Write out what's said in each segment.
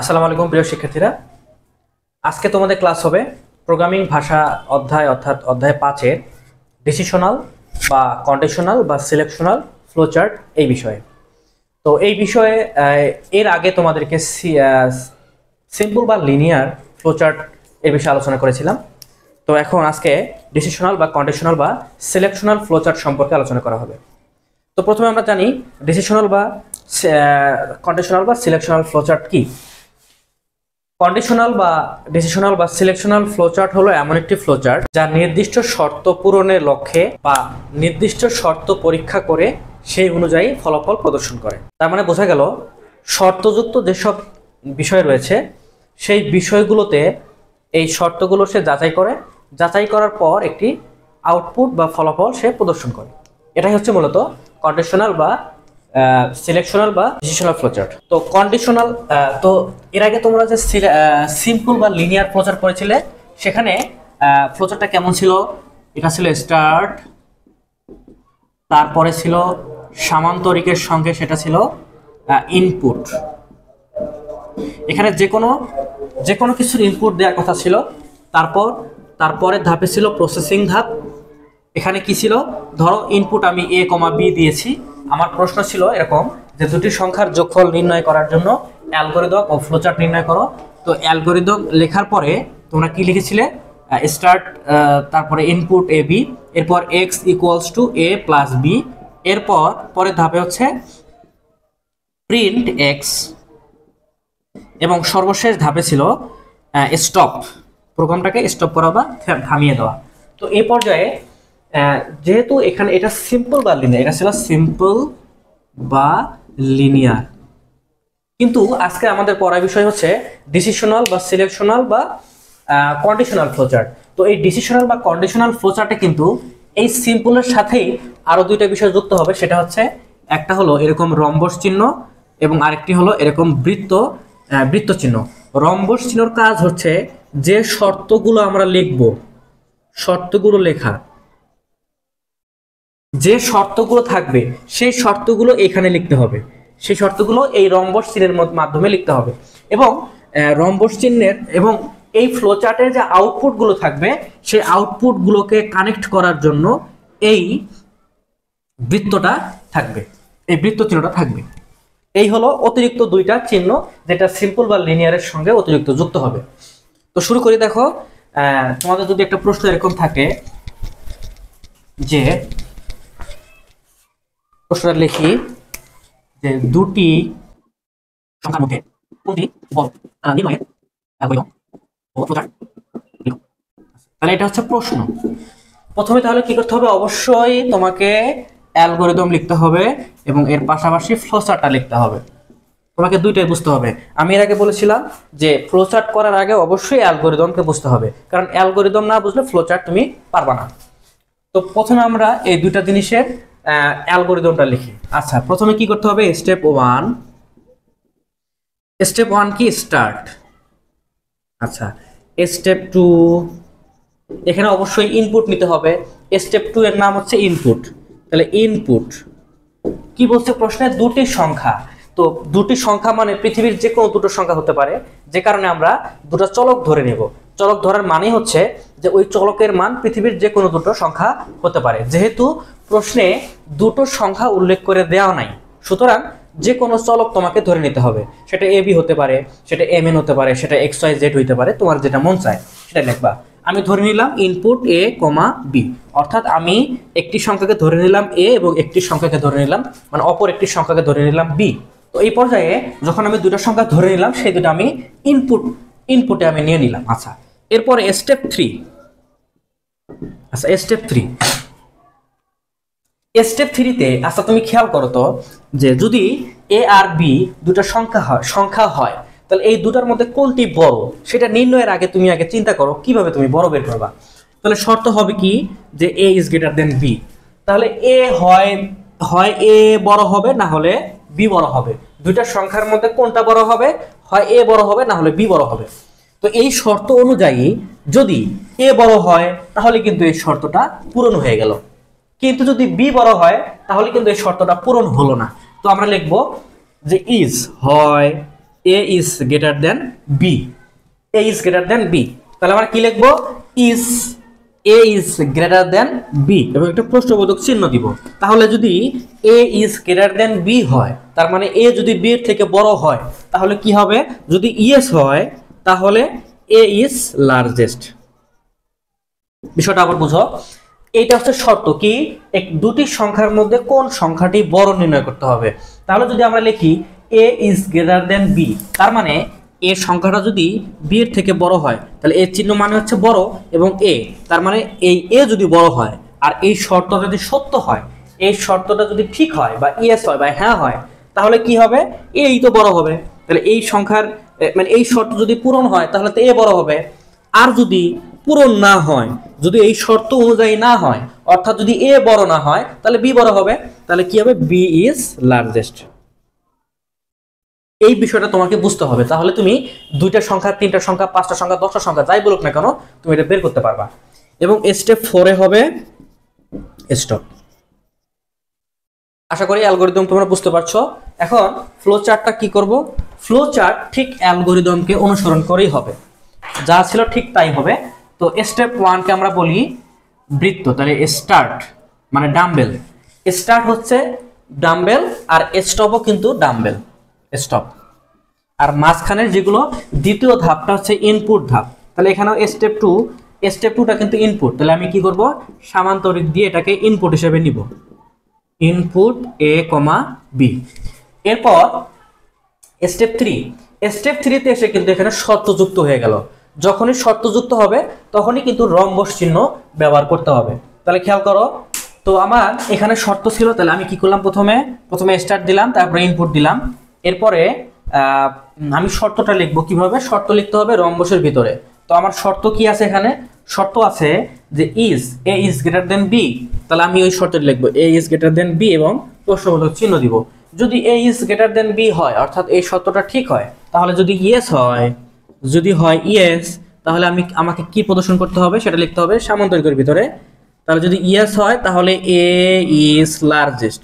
আসসালামু আলাইকুম প্রিয় শিক্ষার্থীরা, আজকে তোমাদের ক্লাস হবে প্রোগ্রামিং ভাষা অধ্যায় অর্থাৎ অধ্যায় 5 এর ডিসিশনাল বা কন্ডিশনাল বা সিলেকশনাল ফ্লোচার্ট এই বিষয়ে। তো এই বিষয়ে এর আগে তোমাদেরকে সিম্পল বা লিনিয়ার ফ্লোচার্ট এর বিষয়ে আলোচনা করেছিলাম। তো এখন আজকে ডিসিশনাল বা কন্ডিশনাল বা সিলেকশনাল ফ্লোচার্ট সম্পর্কে আলোচনা করা হবে। তো প্রথমে আমরা জানি ডিসিশনাল বা কন্ডিশনাল বা সিলেকশনাল ফ্লোচার্ট কি। কন্ডিশনাল বা ডিসিশনাল বা সিলেকশনাল ফ্লোচার্ট হলো এমন একটি ফ্লোচার্ট যা নির্দিষ্ট শর্ত পূরণের লক্ষ্যে বা নির্দিষ্ট শর্ত পরীক্ষা করে সেই অনুযায়ী ফলাফল প্রদর্শন করে। তার মানে বোঝা গেল শর্তযুক্ত যেসব বিষয় রয়েছে সেই বিষয়গুলোতে এই শর্তগুলো সে যাচাই করার পর একটি আউটপুট বা ফলাফল সে প্রদর্শন করে। এটাই হচ্ছে মূলত কন্ডিশনাল বা সিলেকশনাল বা ডিসিশনাল ফ্লোচার্ট। তো কন্ডিশনাল, তো এর আগে তোমরা যে সিম্পল বা লিনিয়ার ফ্লোচার্ট করেছিলে সেখানে ফ্লোচার্টটা কেমন ছিল? এটা ছিল স্টার্ট, তারপরে ছিল সামান্তরিকের সঙ্গে সেটা ছিল ইনপুট। এখানে যে কোনো কিছুর ইনপুট দেওয়ার কথা ছিল। তারপরের ধাপে ছিল প্রসেসিং ধাপ। এখানে কি ছিল? ধরো ইনপুট আমি a, b দিয়েছি। আমার প্রশ্ন ছিল এরকম যে দুটি সংখ্যার যোগফল নির্ণয় করার জন্য অ্যালগরিদম ও ফ্লোচার্ট নির্ণয় করো। তো অ্যালগরিদম লেখার পরে তোমরা কি লিখেছিলে? স্টার্ট, তারপরে ইনপুট a b, এরপর x = a + b, এরপর পরের ধাপে হচ্ছে প্রিন্ট x, এবং সর্বশেষ ধাপে ছিল স্টপ, প্রোগ্রামটাকে স্টপ করা বা থামিয়ে দেওয়া। তো এই পর্যায়ে যেহেতু এখানে এটা সিম্পল বা লিনিয়ার, এটা ছিল সিম্পল বা লিনিয়ার, কিন্তু আজকে আমাদের পড়ার বিষয় হচ্ছে ডিসিশনাল বা সিলেকশনাল বা কন্ডিশনাল ফ্লোচার্ট। তো এই ডিসিশনাল বা কন্ডিশনাল ফ্লোচার্টে কিন্তু এই সিম্পলের সাথেই আরো দুইটা বিষয় যুক্ত হবে। সেটা হচ্ছে একটা হলো এরকম রম্বস চিহ্ন এবং আরেকটি হলো এরকম বৃত্ত চিহ্ন। রম্বস চিহ্নর কাজ হচ্ছে যে শর্তগুলো আমরা লিখব, শর্তগুলো লেখা, যে শর্তগুলো থাকবে সেই শর্তগুলো এখানে লিখতে হবে। সেই শর্তগুলো এই রম্বস চিহ্নের মাধ্যমে লিখতে হবে। এবং রম্বস চিহ্নের এবং এই ফ্লোচার্টের যে আউটপুটগুলো থাকবে সেই আউটপুটগুলোকে কানেক্ট করার জন্য এই বৃত্তটা থাকবে, এই বৃত্ত চিহ্নটা থাকবে। এই হলো অতিরিক্ত দুইটা চিহ্ন যেটা সিম্পল বা লিনিয়ারের সঙ্গে অতিরিক্ত যুক্ত হবে। তো শুরু করি। দেখো, তোমাদের যদি একটা প্রশ্ন এরকম থাকে যে প্রশ্নটা লিখি যে দুটি সংখ্যার মধ্যে কোনটি বড় নির্ণয়ের অ্যালগরিদম ও ফ্লোচার্ট লিখো। তাহলে এটা হচ্ছে প্রশ্ন। প্রথমে তাহলে কি করতে হবে? অবশ্যই তোমাকে অ্যালগরিদম লিখতে হবে এবং এর পাশাপাশি ফ্লোচার্টটা লিখতে হবে। তোমাকে দুইটাই বুঝতে হবে। আমি এর আগে বলেছিলাম যে ফ্লোচার্ট করার আগে অবশ্যই অ্যালগরিদমকে বুঝতে হবে, কারণ অ্যালগরিদম না বুঝলে ফ্লোচার্ট তুমি পারবা না। তো প্রথমে আমরা এই দুইটা জিনিসের অ্যালগরিদমটা লিখি। আচ্ছা, প্রথমে কি করতে হবে? স্টেপ 1 কি? স্টার্ট। আচ্ছা, স্টেপ 2, এখানে অবশ্যই ইনপুট নিতে হবে। স্টেপ 2 এর নাম হচ্ছে ইনপুট। তাহলে ইনপুট কি বলছে প্রশ্নে? দুটি সংখ্যা। তো দুটি সংখ্যা মানে পৃথিবীর যে কোনো দুটো সংখ্যা হতে পারে, যে কারণে আমরা দুটো চলক ধরে নেব। চলক ধরার মানে হচ্ছে যে ওই চলকের মান পৃথিবীর যে কোনো দুটো সংখ্যা হতে পারে। যেহেতু প্রশ্নে দুটো সংখ্যা উল্লেখ করে দেওয়া নাই, সুতরাং যে কোনো চলক তোমাকে ধরে নিতে হবে। সেটা a b হতে পারে, সেটা mn হতে পারে, সেটা x y z হতে পারে, তোমার যেটা মন চায় সেটা লিখবা। আমি ধরে নিলাম ইনপুট a, b, অর্থাৎ আমি একটি সংখ্যাকে ধরে নিলাম a এবং একটি সংখ্যাকে ধরে নিলাম, মানে অপর একটি সংখ্যাকে ধরে নিলাম b। তো এই পর্যায়ে যখন আমি দুটো সংখ্যা ধরে নিলাম সেই দুটো আমি ইনপুটে আমি নিয়ে নিলাম। আচ্ছা, এরপরে স্টেপ 3। আচ্ছা, স্টেপ 3তে আচ্ছা তুমি খেয়াল করো তো যে যদি a আর b দুটো সংখ্যা হয় তাহলে এই দুটার মধ্যে কোনটি বড় সেটা নির্ণয়ের আগে তুমি আগে চিন্তা করো কিভাবে তুমি বড় বের করবা। তাহলে শর্ত হবে কি যে a is greater than b। তাহলে a হয় a বড় হবে, না হলে b বড় হবে। দুইটা সংখ্যার মধ্যে কোনটা বড় হবে? হয় a বড় হবে, না হলে b বড় হবে। তো এই শর্ত অনুযায়ী যদি a বড় হয় তাহলে কিন্তু এই শর্তটা পূরণ হয়ে গেল, কিন্তু যদি b বড় হয় তাহলে কিন্তু এই শর্তটা পূরণ হলো না। তো আমরা লিখব যে ইজ হয় A is greater than B, A is greater than B. তাহলে আমরা কি লিখবো, is A is greater than B এবং একটা প্রশ্নবোধক চিহ্ন দিব। তাহলে যদি A is greater than B হয়, তার মানে এ যদি বি এর থেকে বড় হয়, তাহলে কি হবে, যদি ইয়েস হয় তাহলে এ ইজ লার্জেস্ট। বিষয়টা আবার বুঝো, এইটা হচ্ছে শর্ত কি, দুটি সংখ্যার মধ্যে কোন সংখ্যাটি বড় নির্ণয় করতে হবে। তাহলে যদি আমরা লিখি এ ইজ গ্রেটার দেন বি, তার মানে এর সংখ্যাটা যদি বি এর থেকে বড় হয়, তাহলে এর চিহ্ন মানে হচ্ছে বড় এবং এ, তার মানে এই এ যদি বড় হয় আর এই শর্তটা যদি সত্য হয়, এই শর্তটা যদি ঠিক হয় বা ইয়েস হয় বা হ্যাঁ হয়, তাহলে কি হবে, এই তো বড় হবে। তাহলে এই সংখ্যার মানে এই শর্ত যদি পূরণ হয় তাহলে তো এ বড় হবে। আর যদি পূরণ না হয়, যদি এই শর্ত অনুযায়ী না হয়, অর্থাৎ যদি এ বড় না হয়, তাহলে বি বড় হবে। তাহলে কি হবে, বি ইজ লার্জেস্ট। এই বিষয়টা তোমাকে বুঝতে হবে, তাহলে তুমি দুইটা সংখ্যা, তিনটা সংখ্যা, পাঁচটা সংখ্যা, 10টা সংখ্যা যাই বলুক না কেন, তুমি এটা বের করতে পারবা। এবং স্টেপ 4 হবে স্টপ। আশা করি অ্যালগরিদম তোমরা বুঝতে পারছো। এখন ফ্লো চার্টটা কি করব, ফ্লো চার্ট ঠিক অ্যালগরিদমকে অনুসরণ করেই হবে, যা ছিল ঠিক তাই হবে। তো স্টেপ 1 কে আমরা বলি বৃত্ত, তাহলে স্টার্ট মানে ডাম্বেল, স্টার্ট হচ্ছে ডাম্বেল আর স্টপও কিন্তু ডাম্বেল, স্টপ। আর মাঝখানের যেগুলো দ্বিতীয় ধাপটা হচ্ছে ইনপুট ধাপ, তাহলে এখানেও স্টেপ 2, স্টেপ 2টা কিন্তু ইনপুট, তাহলে আমি কি করব, সামান্তরিক দিয়ে এটাকে ইনপুট হিসেবে নিব, ইনপুট এ কমা বি। এরপর স্টেপ 3, স্টেপ 3 তে এসে কিন্তু এখানে শর্ত যুক্ত হয়ে গেল। যখনই শর্ত যুক্ত হবে তখনই কিন্তু রম্বস চিহ্ন ব্যবহার করতে হবে। তাহলে খেয়াল করো, তো আমার এখানে শর্ত ছিল, তাহলে আমি কি করলাম, প্রথমে স্টার্ট দিলাম, তারপরে ইনপুট দিলাম। এরপরে আমি শর্তটা লিখবো কিভাবে, শর্ত লিখতে হবে রম্বসের ভিতরে। তো আমার শর্ত কি আছে, এখানে শর্ত আছে যে is A is greater than B, তাহলে আমি ওই শর্তটা লিখবো A is greater than B এবং প্রশ্নবোধক চিহ্ন দিব। যদি A is greater than B হয়, অর্থাৎ এই শর্তটা ঠিক হয়, তাহলে যদি ইয়েস হয়, যদি হয় ইয়েস, তাহলে আমাকে কি প্রদর্শন করতে হবে সেটা লিখতে হবে সামান্তরিকের ভিতরে। তাহলে যদি ইয়েস হয় তাহলে এ ইজ লার্জেস্ট,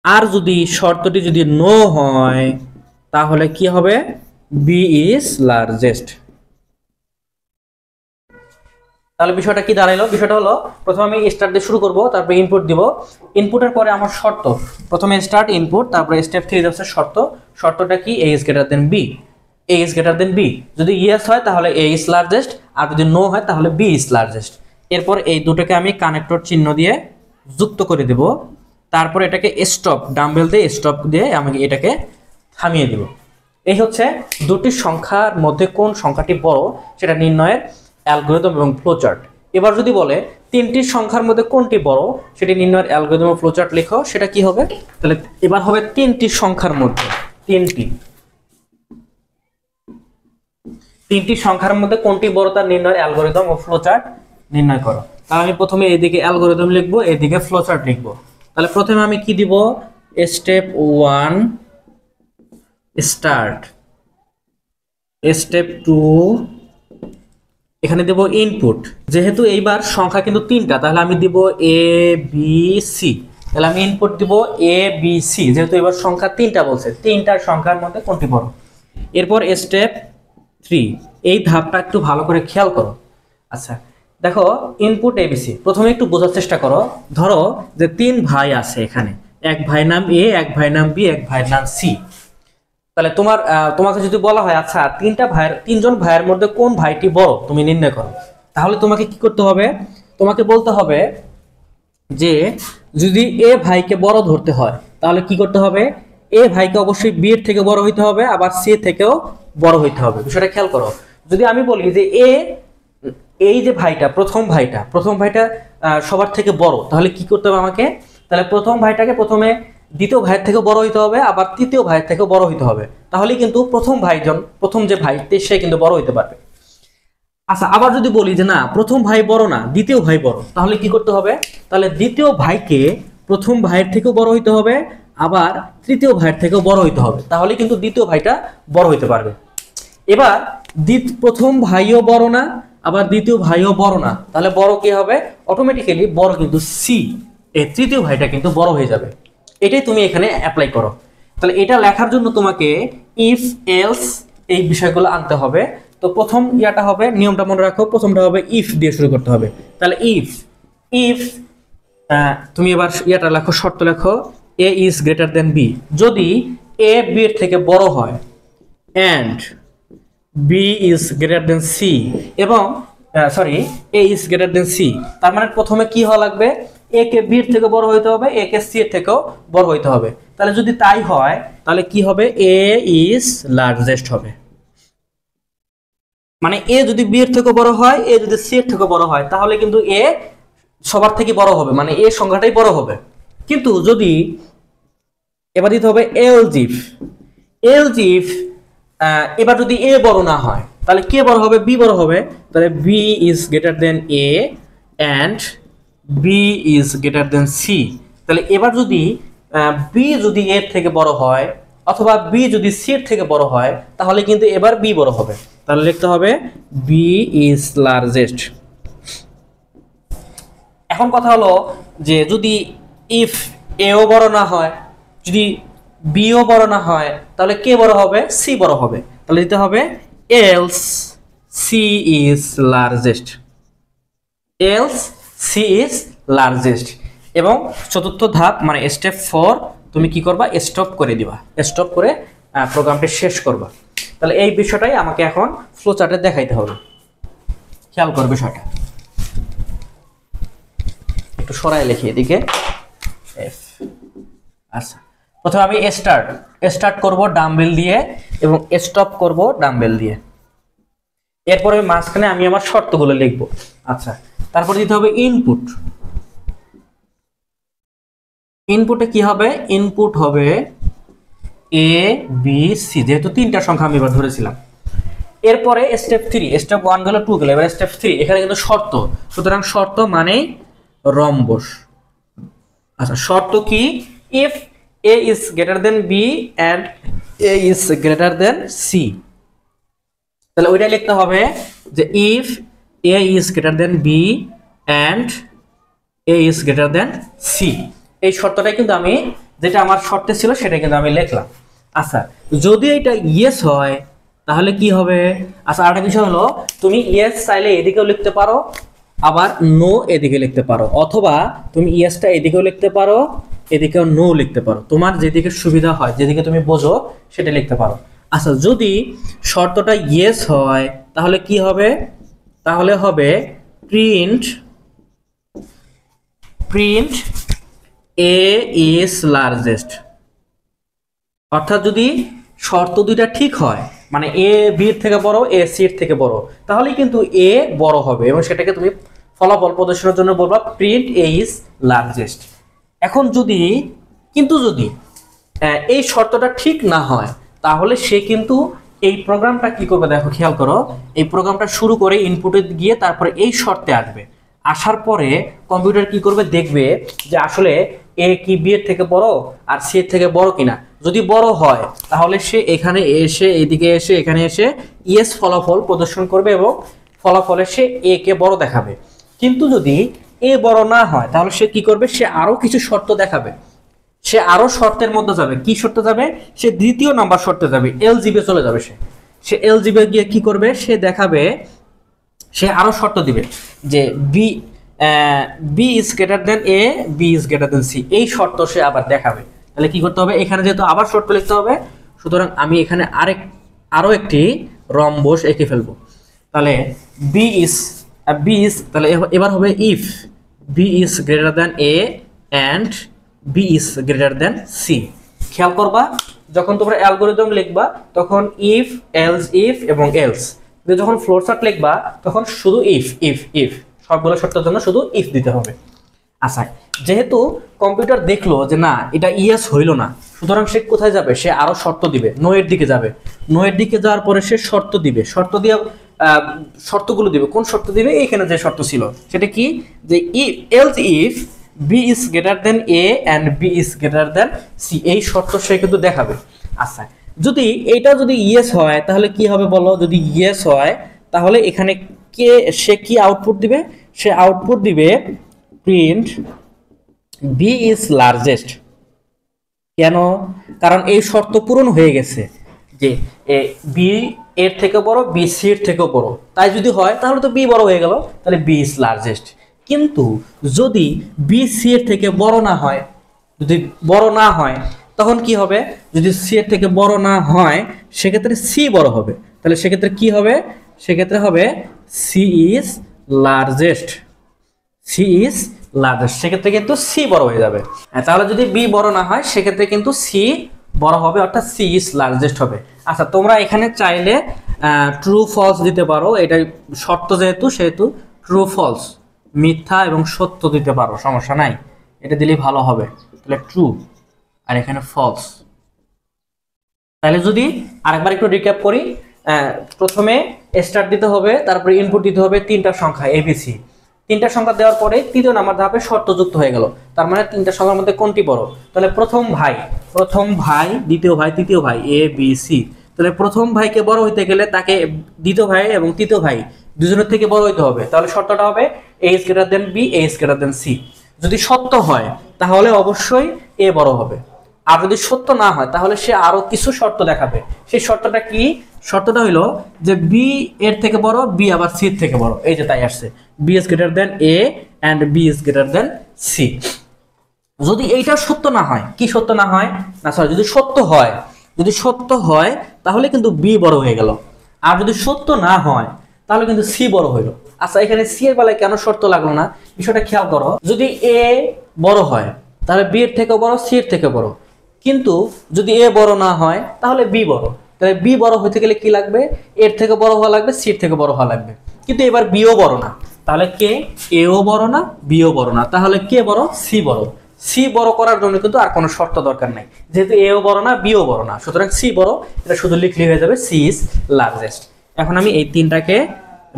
আর যদি শর্তটি যদি নো হয় তাহলে কি হবে, বি ইজ লার্জেস্ট। তাহলে বিষয়টা কি দাঁড়াইলো, বিষয়টা হলো প্রথমে আমি স্টার্ট দিয়ে শুরু করব, তারপরে ইনপুট দিব, ইনপুটের পরে আমার শর্ত, প্রথমে স্টার্ট ইনপুট, তারপরে স্টেপ 3 হচ্ছে শর্ত, শর্তটা কি A is greater than B, A is greater than B. যদি ইয়েস হয় তাহলে এ ইজ লার্জেস্ট, আর যদি নো হয় তাহলে বি ইজ লার্জেস্ট। এরপর এই দুটোকে আমি কানেক্টর চিহ্ন দিয়ে যুক্ত করে দেব, তারপর এটাকে স্টপ ডাম্বেল দিয়ে স্টপ দিয়ে আমি এটাকে থামিয়ে দেব। এই হচ্ছে দুটি সংখ্যার মধ্যে কোন সংখ্যাটি বড় সেটা নির্ণয়ের অ্যালগরিদম এবং ফ্লোচার্ট। এবার যদি বলে তিনটি সংখ্যার মধ্যে কোনটি বড় সেটি নির্ণয়ের অ্যালগরিদম ও ফ্লোচার্ট লেখো, সেটা কি হবে, তাহলে এবার হবে তিনটি সংখ্যার মধ্যে, তিনটি সংখ্যার মধ্যে কোনটি বড় তার নির্ণয়ের অ্যালগরিদম ও ফ্লোচার্ট নির্ণয় করো। তাহলে আমি প্রথমে এদিকে অ্যালগরিদম লিখবো, এদিকে ফ্লোচার্ট লিখবো। তাহলে প্রথমে আমি কি দিব, স্টেপ 1 স্টার্ট, স্টেপ 2 এখানে দেব ইনপুট, যেহেতু এইবার সংখ্যা কিন্তু তিনটা তাহলে আমি দিব এ বি সি, তাহলে আমি ইনপুট দিব এ বি সি, যেহেতু এবার সংখ্যা তিনটা বলছে, তিনটার সংখ্যার মধ্যে কোনটি বড়। এরপর স্টেপ 3, এই ধাপটা একটু ভালো করে খেয়াল করো। আচ্ছা দেখো, ইনপুট এবিসি, প্রথমে একটু বোঝার চেষ্টা করো। ধরো যে 3 ভাই আছে এখানে, এক ভাই নাম এ, এক ভাই নাম বি, এক ভাইয়ের নাম সি। তাহলে তোমাকে যদি বলা হয় আচ্ছা তিনজন ভাইয়ের মধ্যে কোন ভাইটি বড় তুমি নির্ণয় করো, তাহলে তোমাকে কি করতে হবে, তোমাকে বলতে হবে যে যদি এ ভাইকে বড় ধরতে হয় তাহলে কি করতে হবে, এ ভাইকে অবশ্যই বি এর থেকে বড় হইতে হবে, আবার সি থেকেও বড় হইতে হবে। বিষয়টা খেয়াল করো, যদি আমি বলি যে এই যে প্রথম ভাইটা সবার থেকে বড়, তাহলে কি করতে হবে আমাকে, তাহলে প্রথম ভাইটাকে প্রথমে দ্বিতীয় ভাইয়ের থেকে বড় হইতে হবে, আবার তৃতীয় ভাইয়ের থেকেও বড় হইতে হবে, তাহলে কিন্তু প্রথম যে ভাই সে কিন্তু বড় হইতে পারবে। আচ্ছা আবার যদি বলি যে না প্রথম ভাই বড় না, দ্বিতীয় ভাই বড়, তাহলে কি করতে হবে, তাহলে দ্বিতীয় ভাইকে প্রথম ভাইয়ের থেকেও বড় হইতে হবে, আবার তৃতীয় ভাইয়ের থেকেও বড় হইতে হবে, তাহলে কিন্তু দ্বিতীয় ভাইটা বড় হইতে পারবে। এবার প্রথম ভাইও বড় না, আবার দ্বিতীয় ভাইও বড় না, তাহলে বড় কি হবে, অটোমেটিক্যালি বড় কিন্তু সি, এই তৃতীয় ভাইটা কিন্তু বড় হয়ে যাবে। এটাই তুমি এখানে অ্যাপ্লাই করো। তাহলে এটা লেখার জন্য তোমাকে ইফ এলস এই বিষয়গুলো আনতে হবে। তো প্রথম ইয়াটা হবে, নিয়মটা মনে রাখো, প্রথমটা হবে ইফ দিয়ে শুরু করতে হবে। তাহলে ইফ ইফ তুমি এবার ইয়াটা লেখো, শর্ত লেখো, A is greater than B. যদি এ বি এর থেকে বড় হয় and B is greater than C, এবং sorry A is greater than C, তার মানে প্রথমে কি হওয়া লাগবে, এ কে বি এর থেকে বড় হইতে হবে, এ কে সি এর থেকেও বড় হইতে হবে। তাহলে যদি তাই হয় তাহলে কি হবে, এ ইজ লার্জেস্ট হবে। মানে এ যদি বি এর থেকে বড় হয়, এ যদি সি এর থেকে বড় হয়, তাহলে কিন্তু এ সবার থেকে বড় হবে, মানে এ সংখ্যাটাই বড় হবে। কিন্তু যদি এবার দিতে হবে এলজিফ, এলজিফ এবার যদি এ বড় না হয় তাহলে কে বড় হবে, বি বড় হবে। তাহলে B is greater than A and B is greater than C. তাহলে এবার যদি বি যদি এর থেকে বড় হয় অথবা বি যদি সি এর থেকে বড় হয়, তাহলে কিন্তু এবার বি বড় হবে। তাহলে লিখতে হবে বি ইজ লার্জেস্ট। এখন কথা হলো যে যদি ইফ এও বড় না হয়, যদি বিও বড় না হয়, তাহলে কে বড় হবে, সি বড় হবে। তাহলে দিতে হবে else C is largest, else C is largest. এবং চতুর্থ ধাপ মানে স্টেপ 4 তুমি কি করবা, স্টপ করে দিবা, স্টপ করে প্রোগ্রামটি শেষ করবা। তাহলে এই বিষয়টাই আমাকে এখন ফ্লো চার্টে দেখাইতে হবে। খেয়াল করবে বিষয়টা, একটু সরাই লিখি এদিকে। আচ্ছা, প্রথমে আমি স্টার্ট করব ডাম্বেল দিয়ে এবং স্টপ করব ডাম্বেল দিয়ে। এরপরে মাঝখানে আমি আমার শর্তগুলো লিখব। আচ্ছা, তারপর দিতে হবে ইনপুট। ইনপুটে কি হবে, ইনপুট হবে এ বি সি, যেহেতু তিনটা সংখ্যা আমি এবার ধরেছিলাম। এরপরে স্টেপ 3, স্টেপ 1 গেল, 2 গেল, এবার স্টেপ 3। এখানে কিন্তু শর্ত, সুতরাং শর্ত মানে রম্বস। আচ্ছা, শর্ত কি, if A is greater than B and A is greater than C. তাহলে ওইটা লিখতে হবে যে if A is greater than B and A is greater than C. এই শর্তটাই কিন্তু আমি, যেটা আমার শর্তে ছিল সেটা কিন্তু আমি লিখলাম। আচ্ছা, যদি এটা ইয়েস হয় তাহলে কি হবে। আচ্ছা, আরেকটা বিষয় হলো, তুমি ইয়েস চাইলে এদিকেও লিখতে পারো, আবার নো এদিকে লিখতে পারো, অথবা তুমি ইয়েসটা এদিকেও লিখতে পারো, এদিকেও নো লিখতে পারো। তোমার যেদিকে সুবিধা হয়, যেদিকে তুমি বোঝো সেটা লিখতে পারো। আচ্ছা, যদি শর্তটা ইয়েস হয় তাহলে কি হবে, তাহলে হবে প্রিন্ট এ ইজ লার্জেস্ট। অর্থাৎ যদি শর্ত দুইটা ঠিক হয়, মানে এ বি এর থেকে বড়, এ সি এর থেকে বড়, তাহলে কিন্তু এ বড় হবে এবং সেটাকে তুমি ফলাফল প্রদর্শনের জন্য বলবা প্রিন্ট এ ইজ লার্জেস্ট। এখন যদি এই শর্তটা ঠিক না হয়, তাহলে সে কিন্তু এই প্রোগ্রামটা কি করবে, দেখো খেয়াল করো, এই প্রোগ্রামটা শুরু করে ইনপুটে গিয়ে তারপরে এই শর্তে আসবে। আসার পরে কম্পিউটার কি করবে, দেখবে যে আসলে এ কি বি এর থেকে বড় আর সি এর থেকে বড় কিনা। যদি বড় হয় তাহলে সে এখানে এসে, এইদিকে এসে, এখানে এসে ইয়েস ফলাফল প্রদর্শন করবে এবং ফলাফলে সে এ কে বড় দেখাবে। কিন্তু যদি এ বড় না হয় তাহলে সে কি করবে, সে আরো কিছু শর্ত দেখাবে, সে আরো শর্তের মধ্যে যাবে। কি শর্তে যাবে, সে দ্বিতীয় নাম্বার শর্তে যাবে, এলজিবে চলে যাবে। সে এলজিবে গিয়ে কি করবে, সে দেখাবে, সে আরো শর্ত দিবে যে B is greater than A, B is greater than C. এই শর্ত সে আবার দেখাবে। তাহলে কি করতে হবে, এখানে যেহেতু আবার শর্ত লিখতে হবে, সুতরাং আমি এখানে আরো একটি রম্বস এঁকে ফেলবো। তাহলে বি ইজ তাহলে এবার হবে if B is greater than A and B is greater than C. খেয়াল করবা, যখন তোমরা অ্যালগরিদম লিখবা তখন ইফ, এলস ইফ এবং এলস, যখন ফ্লোর চার্ট লিখবা তখন শুধু ইফ সবগুলো শর্তের জন্য শুধু ইফ দিতে হবে। আচ্ছা, যেহেতু কম্পিউটার দেখলো যে না এটা ইয়েস হইল না, সুতরাং সে কোথায় যাবে, সে আরো শর্ত দিবে, নো এর দিকে যাবে। নো এর দিকে যাওয়ার পরে সে শর্ত দিবে, শর্ত দিয়ে শর্তগুলো দিবে। কোন শর্ত দিবে, এইখানে যে শর্ত ছিল সেটা কি, যে else if B is greater than A and B is greater than C, এই শর্ত সে কিন্তু দেখাবে। আচ্ছা, যদি এটা যদি ইয়েস হয় তাহলে কি হবে বলো, যদি ইয়েস হয় তাহলে এখানে সে কি আউটপুট দিবে, সে আউটপুট দিবে প্রিন্ট বি ইজ লার্জেস্ট। কেন? কারণ এই শর্ত পূরণ হয়ে গেছে যে বি এর থেকে বড়, বি সি এর থেকেও বড়। তাই যদি হয় তাহলে তো বি বড় হয়ে গেল, তাহলে বি ইজ লার্জেস্ট। কিন্তু যদি বি সি এর থেকে বড় না হয়, যদি বড় না হয় তখন কি হবে? যদি সি এর থেকে বড় না হয় সেক্ষেত্রে সি বড় হবে। তাহলে সেক্ষেত্রে কি হবে? সেক্ষেত্রে হবে C is largest. C is largest, সেক্ষেত্রে কিন্তু সি বড় হয়ে যাবে। তাহলে যদি বি বড় না হয় সেক্ষেত্রে কিন্তু সি বড় হবে, অর্থাৎ সি ইজ লার্জেস্ট হবে। আচ্ছা, তোমরা এখানে চাইলে ট্রু ফলস দিতে পারো, এটা শর্ত যেহেতু সেহেতু ট্রু ফলস, মিথ্যা এবং সত্য দিতে পারো, সমস্যা নাই, এটা দিলেই ভালো হবে। তাহলে ট্রু আর এখানে ফলস। তাহলে যদি আরেকবার একটু রিক্যাপ করি, প্রথমে স্টার্ট দিতে হবে, তারপরে ইনপুট দিতে হবে তিনটা সংখ্যা এবিসি। তিনটা সংখ্যা দেওয়ার পরে তৃতীয় নাম্বার ধাপে শর্ত যুক্ত হয়ে গেল। তার মানে তিনটা সংখ্যার মধ্যে কোনটি বড়? তাহলে প্রথম ভাই, দ্বিতীয় ভাই, তৃতীয় ভাই, এ বি সি। তাহলে প্রথম ভাইকে বড় হইতে গেলে তাকে দ্বিতীয় ভাই এবং তৃতীয় ভাই দুজনের থেকে বড় হইতে হবে। তাহলে শর্তটা হবে A is greater than B, A is greater than C. যদি সত্য হয় তাহলে অবশ্যই এ বড় হবে, আর যদি সত্য না হয় তাহলে সে আরো কিছু শর্ত দেখাবে। সেই শর্তটা কি? শর্তটা হইলো যে বি এর থেকে বড়, বি আবার সি এর থেকে বড়। এই যে তাই আসছে, B is greater than A and B is greater than C. যদি এইটা সত্য না হয়, কি সত্য না হয় না, সরি, যদি সত্য হয় তাহলে কিন্তু বি বড় হয়ে গেল, আর যদি সত্য না হয় তাহলে কিন্তু সি বড় হইলো। আচ্ছা, এখানে সি এর বেলায় কেন শর্ত লাগলো না, বিষয়টা খেয়াল করো। যদি এ বড় হয় তাহলে বি এর থেকে বড়, সি এর থেকে বড়, কিন্তু যদি এ বড় না হয় তাহলে বি বড়। তাহলে বি বড় হতে গেলে কি লাগবে? এর থেকে বড় হওয়া লাগবে, সি এর থেকে বড় হওয়া লাগবে। কিন্তু এবার বিও বড় না, তাহলে কে? এও বড় না, বিও বড় না, তাহলে কে বড়? সি বড়। সি বড় করার জন্য কিন্তু আর কোনো শর্ত দরকার নাই, যেহেতু এও বড় না, বিও বড় না, সুতরাং সি বড়। এটা শুধু লিখলেই হয়ে যাবে সি ইজ লার্জেস্ট। এখন আমি এই তিনটাকে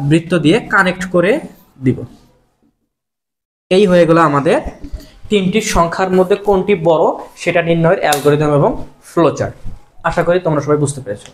বৃত্ত দিয়ে কানেক্ট করে দিব। এই হয়ে গেল আমাদের তিনটি সংখ্যার মধ্যে কোনটি বড় সেটা নির্ণয়ের অ্যালগরিদম এবং ফ্লোচার্ট। আশা করি তোমরা সবাই বুঝতে পেরেছো।